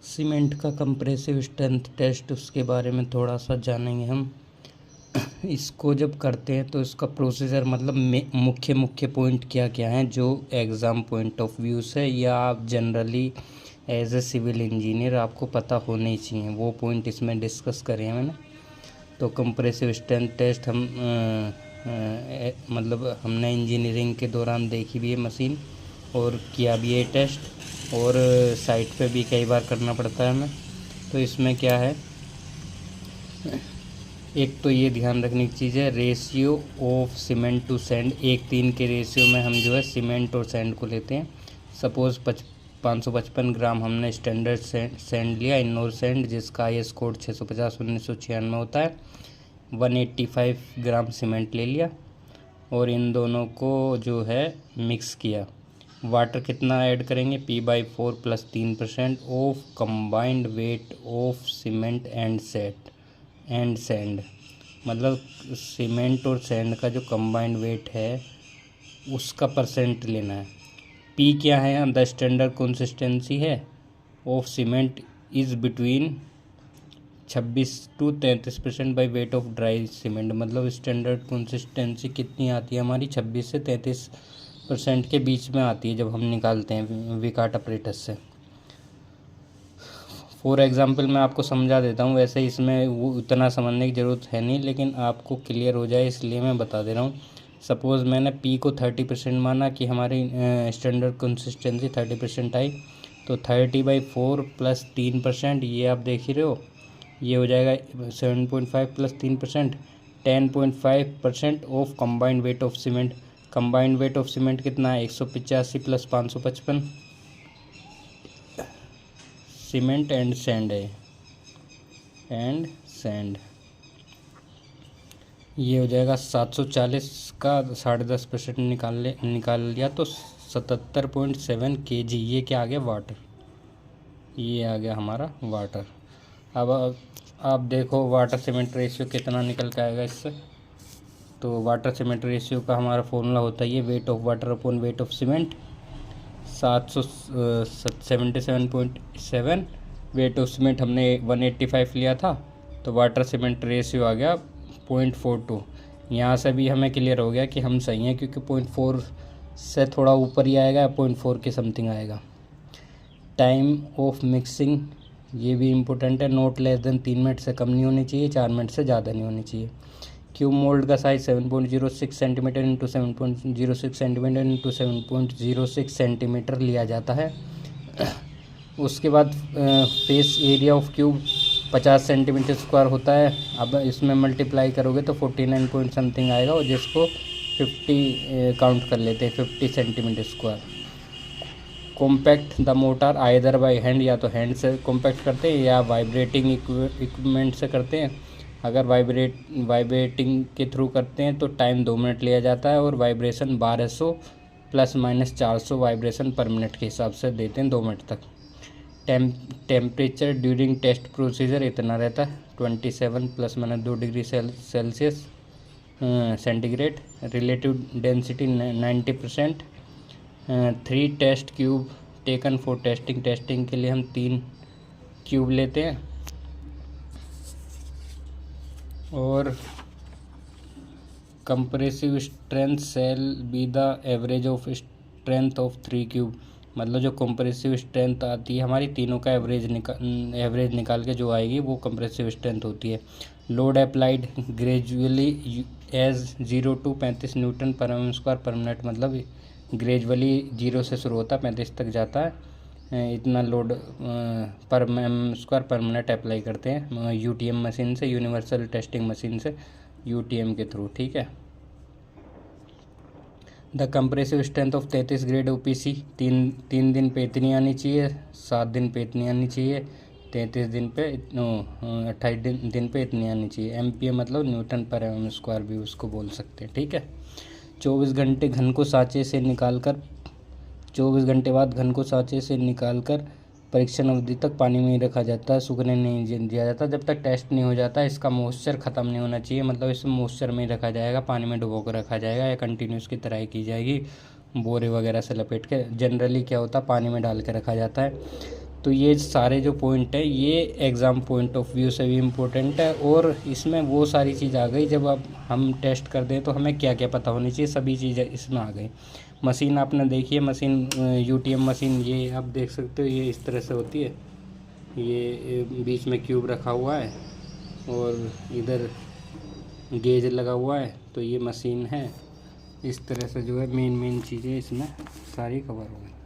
Cement का compressive strength test, उसके बारे में थोड़ा सा जानेंगे हम। इसको जब करते हैं तो इसका प्रोसीजर मतलब मुख्य पॉइंट क्या क्या हैं जो एग्ज़ाम पॉइंट ऑफ व्यू से या आप generally as a civil engineer आपको पता होने ही चाहिए, वो पॉइंट इसमें डिस्कस करे हैं मैंने। तो कंप्रेसिव स्ट्रेंथ टेस्ट हम मतलब हमने इंजीनियरिंग के दौरान देखी भी है मशीन और किया भी है टेस्ट, और साइट पे भी कई बार करना पड़ता है हमें। तो इसमें क्या है, एक तो ये ध्यान रखने की चीज़ है, ratio of cement to sand. 1:3 के रेशियो में हम जो है सीमेंट और सैंड को लेते हैं। सपोज़ 555 ग्राम हमने स्टैंडर्ड सैंड लिया, इनोर सैंड, जिसका IS कोड 650/1996 होता है। 185 ग्राम सीमेंट ले लिया और इन दोनों को जो है मिक्स किया। वाटर कितना ऐड करेंगे, P/4 + 3% of combined weight of cement and sand. मतलब सीमेंट और सैंड का जो कंबाइंड वेट है उसका परसेंट लेना है। P क्या है, द स्टैंडर्ड कंसिस्टेंसी है of cement is between 26 to 33% by weight of dry cement. मतलब स्टैंडर्ड कंसिस्टेंसी कितनी आती है हमारी, 26 से 33% के बीच में आती है जब हम निकालते हैं विकाट अपरेटस से। फॉर एग्जांपल मैं आपको समझा देता हूँ, वैसे इसमें वो उतना समझने की ज़रूरत है नहीं, लेकिन आपको क्लियर हो जाए इसलिए मैं बता दे रहा हूँ। सपोज़ मैंने P को 30% माना कि हमारी स्टैंडर्ड कंसिस्टेंसी 30% आई, तो 30/4 + 3%, ये आप देख ही रहे हो, ये हो जाएगा 7.5 + 3%, 10.5% of combined weight of cement. Combined weight of cement कितना है, 185 + 555। सीमेंट एंड सैंड है, एंड सैंड, ये हो जाएगा 740 का 10.5% निकाल लिया तो 77.7 kg। ये क्या आ गया, वाटर, ये आ गया हमारा वाटर। अब आप देखो वाटर सीमेंट रेशियो कितना निकल के आएगा इससे। तो वाटर सीमेंट रेशियो का हमारा फॉर्मूला होता है ये, weight of water upon weight of cement. 777.7, weight of cement हमने 185 लिया था, तो वाटर सीमेंट रेशियो आ गया 0.42। यहाँ से भी हमें क्लियर हो गया कि हम सही हैं, क्योंकि 0.4 से थोड़ा ऊपर ही आएगा, 0.4 के समथिंग आएगा। टाइम ऑफ मिक्सिंग, ये भी इम्पोर्टेंट है, नोट लेस देन 3 मिनट से कम नहीं होनी चाहिए, 4 मिनट से ज़्यादा नहीं होनी चाहिए। क्यूब मोल्ड का size 7.06 centimetre into 7.06 centimetre into 7.06 centimetre लिया जाता है। उसके बाद face area of cube 50 centimetre square होता है। अब इसमें मल्टीप्लाई करोगे तो 49 पॉइंट समथिंग आएगा, और जिसको 50 काउंट कर लेते हैं, 50 centimetre square. Compact the motor either by hand, या तो हैंड से कॉम्पैक्ट करते हैं या वाइब्रेटिंग इक्विपमेंट से करते हैं। अगर वाइब्रेटिंग के थ्रू करते हैं तो टाइम 2 मिनट लिया जाता है, और वाइब्रेशन 1200 ± 400 वाइब्रेशन पर मिनट के हिसाब से देते हैं 2 मिनट तक। टेम्परेचर ड्यूरिंग टेस्ट प्रोसीजर इतना रहता है, 27 ± 2 degree Celsius centigrade. Relative density 90%। 3 test cube taken for testing, testing के लिए हम 3 क्यूब लेते हैं। और compressive strength shall be the average of strength of 3 cube. मतलब जो कंप्रेसिव स्ट्रेंथ आती है हमारी, तीनों का एवरेज निकाल के जो आएगी वो कंप्रेसिव स्ट्रेंथ होती है। Load applied gradually as 0 to 35 newton per mm² पर मिनट। मतलब ग्रेजुअली 0 से शुरू होता है, 35 तक जाता है, इतना लोड पर mm² पर मिनट अप्लाई करते हैं UTM मशीन से, यूनिवर्सल टेस्टिंग मशीन से, UTM के थ्रू, ठीक है। The compressive strength of 33 grade OPC, 3 दिन पे इतनी आनी चाहिए, 7 दिन पे इतनी आनी चाहिए, 33 दिन पे 28 दिन पे इतनी आनी चाहिए। MPa मतलब न्यूटन पर mm² भी उसको बोल सकते हैं, ठीक है। 24 घंटे घन को साँचे से निकालकर 24 घंटे बाद घन को साँचे से निकालकर परीक्षण अवधि तक पानी में ही रखा जाता है, सूखने नहीं दिया जाता जब तक टेस्ट नहीं हो जाता। इसका मॉइस्चर ख़त्म नहीं होना चाहिए, मतलब इसे मॉइस्चर में ही रखा जाएगा, पानी में डुबो कर रखा जाएगा, या कंटिन्यूस की तरह की जाएगी, बोरे वगैरह से लपेट के। जनरली क्या होता है, पानी में डाल के रखा जाता है। तो ये सारे जो पॉइंट है ये एग्ज़ाम पॉइंट ऑफ व्यू से भी इम्पोर्टेंट है, और इसमें वो सारी चीज़ आ गई जब अब हम टेस्ट कर दें तो हमें क्या क्या पता होनी चाहिए, सभी चीज़ें इसमें आ गई। मशीन आपने देखी है, मशीन UTM मशीन, ये आप देख सकते हो, ये इस तरह से होती है। ये बीच में क्यूब रखा हुआ है और इधर गेज लगा हुआ है, तो ये मशीन है। इस तरह से जो है मेन चीज़ें इसमें सारी कवर हो गई।